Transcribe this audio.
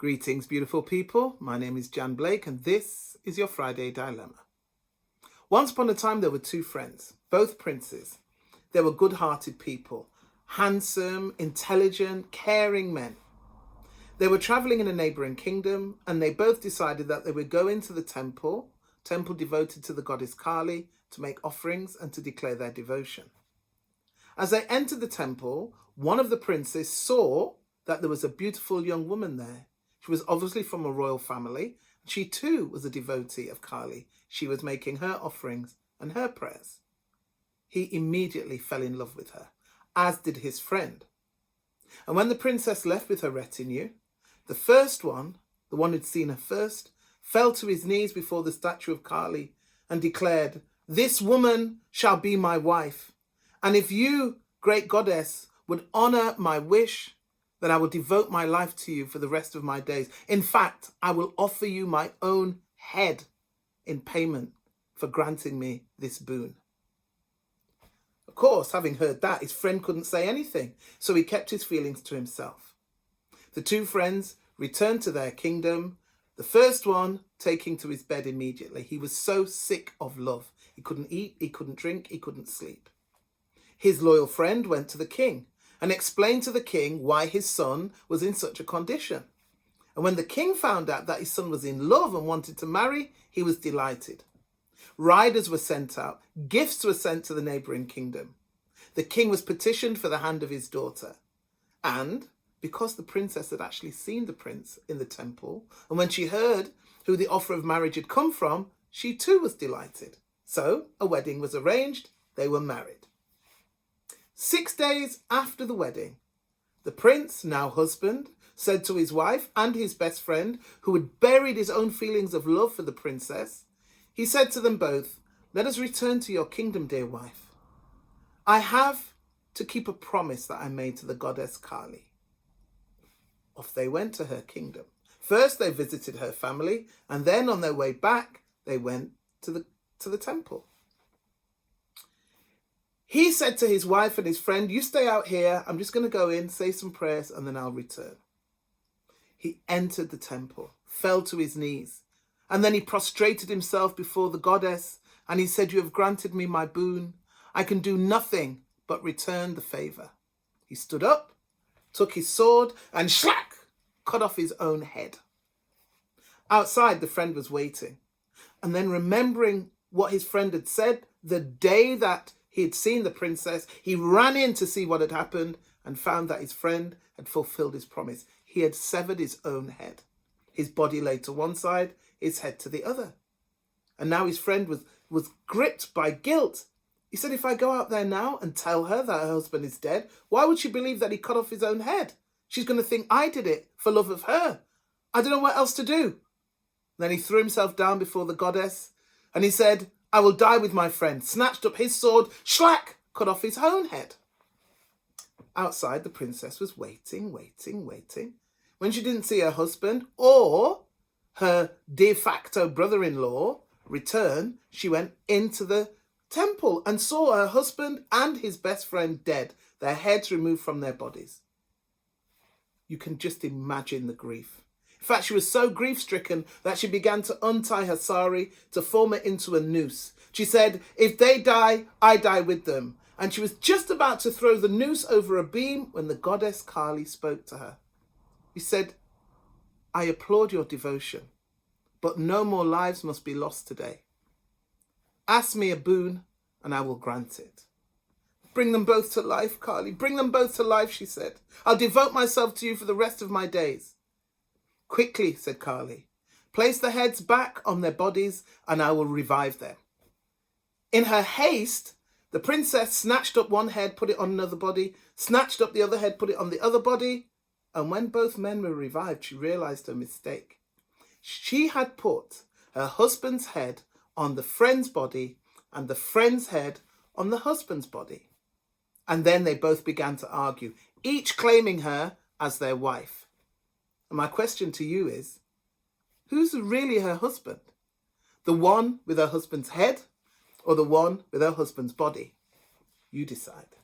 Greetings, beautiful people. My name is Jan Blake, and this is your Friday Dilemma. Once upon a time, there were two friends, both princes. They were good-hearted people, handsome, intelligent, caring men. They were traveling in a neighboring kingdom, and they both decided that they would go into the temple devoted to the goddess Kali, to make offerings and to declare their devotion. As they entered the temple, one of the princes saw that there was a beautiful young woman there. She was obviously from a royal family. She too was a devotee of Kali. She was making her offerings and her prayers. He immediately fell in love with her, as did his friend. And when the princess left with her retinue, the first one, the one who'd seen her first, fell to his knees before the statue of Kali and declared, "This woman shall be my wife. And if you, great goddess, would honor my wish, then I will devote my life to you for the rest of my days. In fact, I will offer you my own head in payment for granting me this boon." Of course, having heard that, his friend couldn't say anything, so he kept his feelings to himself. The two friends returned to their kingdom, the first one taking to his bed immediately. He was so sick of love. He couldn't eat, he couldn't drink, he couldn't sleep. His loyal friend went to the king and explained to the king why his son was in such a condition. And when the king found out that his son was in love and wanted to marry, he was delighted. Riders were sent out, gifts were sent to the neighboring kingdom. The king was petitioned for the hand of his daughter. And because the princess had actually seen the prince in the temple, and when she heard who the offer of marriage had come from, she too was delighted. So a wedding was arranged, they were married. 6 days after the wedding, the prince, now husband, said to his wife and his best friend, who had buried his own feelings of love for the princess, he said to them both, "Let us return to your kingdom, dear wife. I have to keep a promise that I made to the goddess Kali." Off they went to her kingdom. First they visited her family, and then on their way back, they went to the temple. He said to his wife and his friend, "You stay out here. I'm just going to go in, say some prayers, and then I'll return." He entered the temple, fell to his knees, and then he prostrated himself before the goddess, and he said, "You have granted me my boon. I can do nothing but return the favor." He stood up, took his sword, and shlack, cut off his own head. Outside, the friend was waiting. And then remembering what his friend had said the day that he had seen the princess, he ran in to see what had happened and found that his friend had fulfilled his promise. He had severed his own head. His body lay to one side, his head to the other. And now his friend was gripped by guilt. He said, "If I go out there now and tell her that her husband is dead, why would she believe that he cut off his own head? She's going to think I did it for love of her. I don't know what else to do." Then he threw himself down before the goddess and he said, "I will die with my friend," snatched up his sword, shlack, cut off his own head. Outside, the princess was waiting. When she didn't see her husband or her de facto brother-in-law return, she went into the temple and saw her husband and his best friend dead, their heads removed from their bodies. You can just imagine the grief. In fact, she was so grief-stricken that she began to untie her sari to form it into a noose. She said, "If they die, I die with them." And she was just about to throw the noose over a beam when the goddess Kali spoke to her. He said, "I applaud your devotion, but no more lives must be lost today. Ask me a boon and I will grant it." "Bring them both to life, Kali. Bring them both to life," she said. "I'll devote myself to you for the rest of my days." "Quickly," said Kali, "place the heads back on their bodies and I will revive them." In her haste, the princess snatched up one head, put it on another body, snatched up the other head, put it on the other body. And when both men were revived, she realized her mistake. She had put her husband's head on the friend's body and the friend's head on the husband's body. And then they both began to argue, each claiming her as their wife. And my question to you is, who's really her husband? The one with her husband's head or the one with her husband's body? You decide.